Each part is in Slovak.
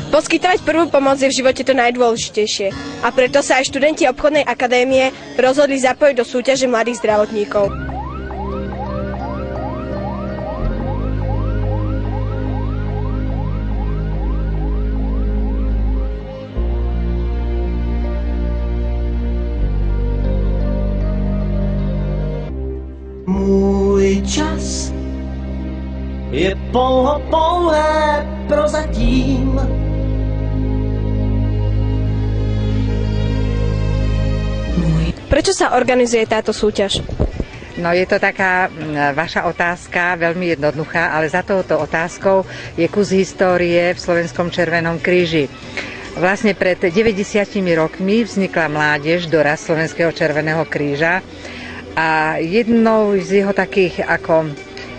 Poskytovať prvú pomoc je v živote to najdôležitejšie a preto sa aj študenti obchodnej akadémie rozhodli zapojiť do súťaže mladých zdravotníkov. Můj čas je pouhé prozatím. Prečo sa organizuje táto súťaž? No je to taká vaša otázka, veľmi jednoduchá, ale za touto otázkou je kus histórie v Slovenskom Červenom kríži. Vlastne pred 90 rokmi vznikla mládež, dorast Slovenského Červeného kríža a jednou z jeho takých ako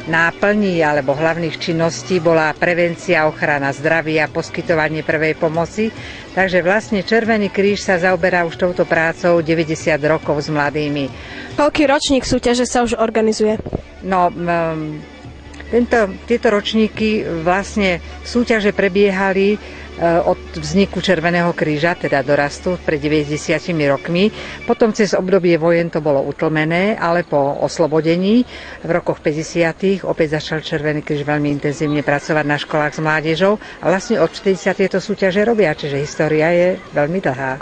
náplní alebo hlavných činností bola prevencia, ochrana zdravia, poskytovanie prvej pomoci. Takže vlastne Červený kríž sa zaoberá už touto prácou 90 rokov s mladými. Koľký ročník súťaže sa už organizuje? No, tieto ročníky vlastne súťaže prebiehali od vzniku Červeného kríža, teda dorastu pred 90 rokmi. Potom cez obdobie vojen to bolo utlmené, ale po oslobodení v rokoch 50. opäť začal Červený kríž veľmi intenzívne pracovať na školách s mládežou a vlastne od 40 tieto súťaže robia, čiže história je veľmi dlhá.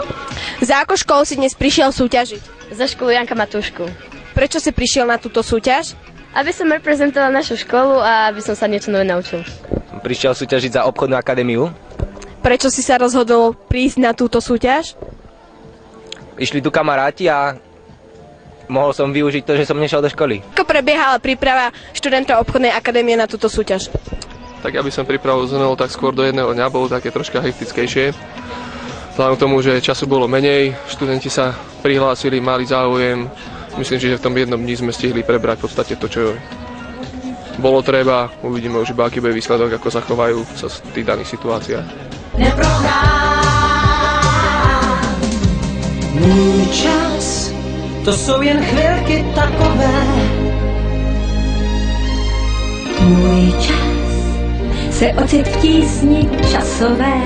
Za ako školu si dnes prišiel súťažiť? Za školu Janka Matúšku. Prečo si prišiel na túto súťaž? Aby som reprezentoval našu školu a aby som sa niečo nové naučil. Prišiel súťažiť za obchodnú akadémiu. Prečo si sa rozhodol prísť na túto súťaž? Išli tu kamaráti a mohol som využiť to, že som nešiel do školy. Ako prebiehala príprava študentov obchodnej akadémie na túto súťaž? Tak aby som prípravu zhrnul, tak skôr do jedného dňa bolo také troška hektickejšie. Vzhľadom k tomu, že času bolo menej, študenti sa prihlásili, mali záujem. Myslím si, že v tom jednom dni sme stihli prebrať v podstate to, čo bolo treba. Uvidíme už iba, aký bude výsledok, ako sa chovajú sa v tých daných situáciách. Můj čas, to jsou jen chvilky takové. Můj čas se ocit v tísni časové.